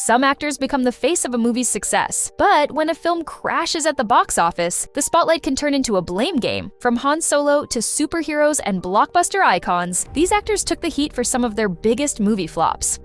some actors become the face of a movie's success. But when a film crashes at the box office, the spotlight can turn into a blame game. From Han Solo to superheroes and blockbuster icons, these actors took the heat for some of their biggest movie flops.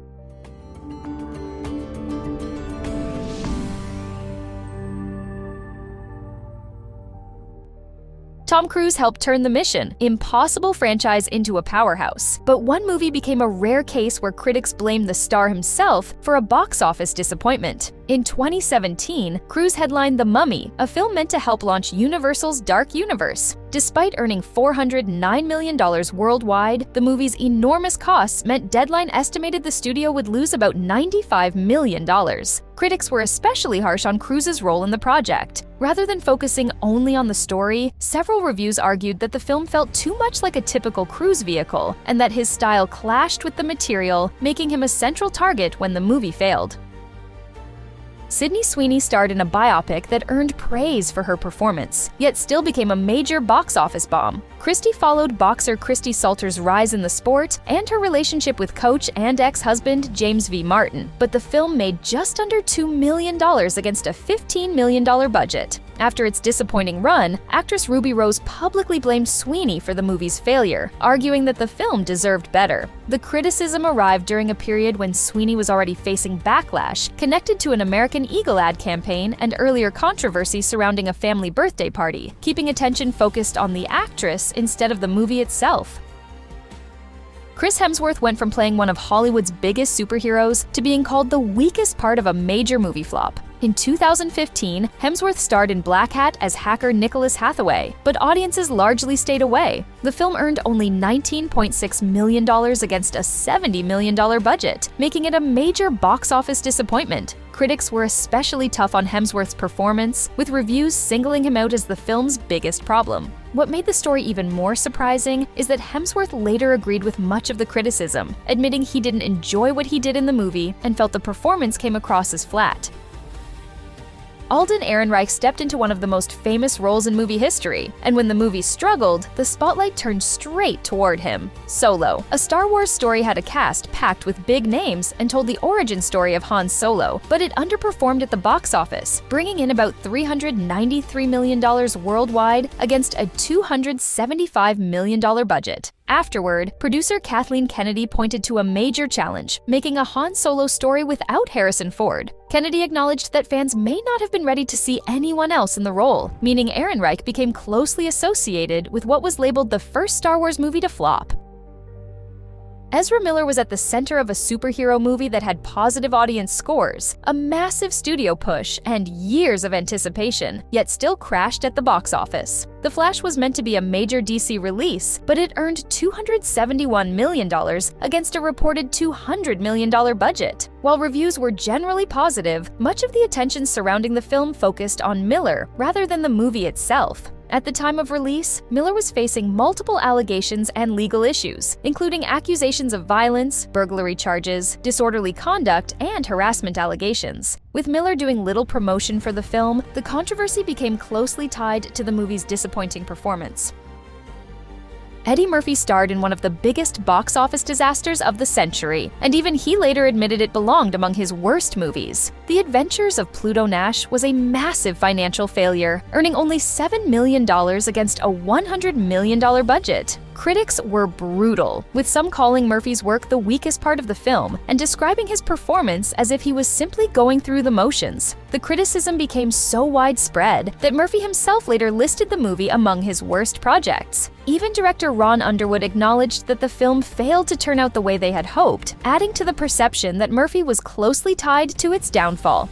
Tom Cruise helped turn the Mission Impossible franchise into a powerhouse. But one movie became a rare case where critics blamed the star himself for a box office disappointment. In 2017, Cruise headlined The Mummy, a film meant to help launch Universal's Dark Universe. Despite earning $409 million worldwide, the movie's enormous costs meant Deadline estimated the studio would lose about $95 million. Critics were especially harsh on Cruise's role in the project. Rather than focusing only on the story, several reviews argued that the film felt too much like a typical Cruise vehicle, and that his style clashed with the material, making him a central target when the movie failed. Sydney Sweeney starred in a biopic that earned praise for her performance, yet still became a major box office bomb. Christie followed boxer Christy Salter's rise in the sport and her relationship with coach and ex-husband James V. Martin, but the film made just under $2 million against a $15 million budget. After its disappointing run, actress Ruby Rose publicly blamed Sweeney for the movie's failure, arguing that the film deserved better. The criticism arrived during a period when Sweeney was already facing backlash connected to an American Eagle ad campaign and earlier controversy surrounding a family birthday party, keeping attention focused on the actress instead of the movie itself. Chris Hemsworth went from playing one of Hollywood's biggest superheroes to being called the weakest part of a major movie flop. In 2015, Hemsworth starred in Black Hat as hacker Nicholas Hathaway, but audiences largely stayed away. The film earned only $19.6 million against a $70 million budget, making it a major box office disappointment. Critics were especially tough on Hemsworth's performance, with reviews singling him out as the film's biggest problem. What made the story even more surprising is that Hemsworth later agreed with much of the criticism, admitting he didn't enjoy what he did in the movie and felt the performance came across as flat. Alden Ehrenreich stepped into one of the most famous roles in movie history, and when the movie struggled, the spotlight turned straight toward him. Solo, a Star Wars story, had a cast packed with big names and told the origin story of Han Solo, but it underperformed at the box office, bringing in about $393 million worldwide against a $275 million budget. Afterward, producer Kathleen Kennedy pointed to a major challenge, making a Han Solo story without Harrison Ford. Kennedy acknowledged that fans may not have been ready to see anyone else in the role, meaning Ehrenreich became closely associated with what was labeled the first Star Wars movie to flop. Ezra Miller was at the center of a superhero movie that had positive audience scores, a massive studio push, and years of anticipation, yet still crashed at the box office. The Flash was meant to be a major DC release, but it earned $271 million against a reported $200 million budget. While reviews were generally positive, much of the attention surrounding the film focused on Miller rather than the movie itself. At the time of release, Miller was facing multiple allegations and legal issues, including accusations of violence, burglary charges, disorderly conduct, and harassment allegations. With Miller doing little promotion for the film, the controversy became closely tied to the movie's disappointing performance. Eddie Murphy starred in one of the biggest box office disasters of the century, and even he later admitted it belonged among his worst movies. The Adventures of Pluto Nash was a massive financial failure, earning only $7 million against a $100 million budget. Critics were brutal, with some calling Murphy's work the weakest part of the film and describing his performance as if he was simply going through the motions. The criticism became so widespread that Murphy himself later listed the movie among his worst projects. Even director Ron Underwood acknowledged that the film failed to turn out the way they had hoped, adding to the perception that Murphy was closely tied to its downfall.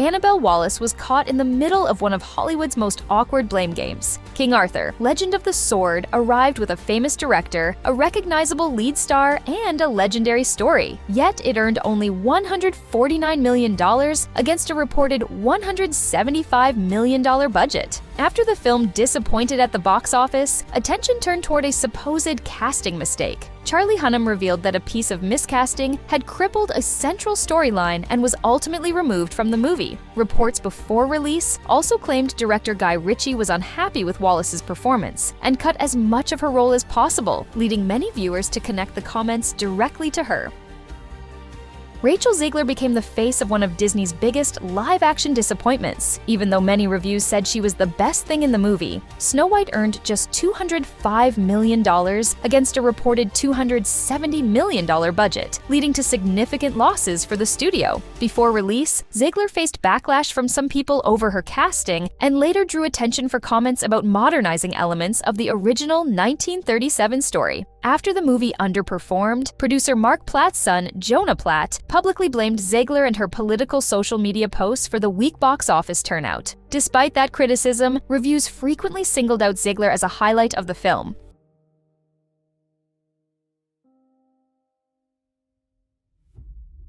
Annabelle Wallis was caught in the middle of one of Hollywood's most awkward blame games. King Arthur, Legend of the Sword, arrived with a famous director, a recognizable lead star, and a legendary story. Yet it earned only $149 million against a reported $175 million budget. After the film disappointed at the box office, attention turned toward a supposed casting mistake. Charlie Hunnam revealed that a piece of miscasting had crippled a central storyline and was ultimately removed from the movie. Reports before release also claimed director Guy Ritchie was unhappy with Wallace's performance and cut as much of her role as possible, leading many viewers to connect the comments directly to her. Rachel Zegler became the face of one of Disney's biggest live-action disappointments. Even though many reviews said she was the best thing in the movie, Snow White earned just $205 million against a reported $270 million budget, leading to significant losses for the studio. Before release, Zegler faced backlash from some people over her casting and later drew attention for comments about modernizing elements of the original 1937 story. After the movie underperformed, producer Mark Platt's son, Jonah Platt, publicly blamed Zegler and her political social media posts for the weak box office turnout. Despite that criticism, reviews frequently singled out Zegler as a highlight of the film.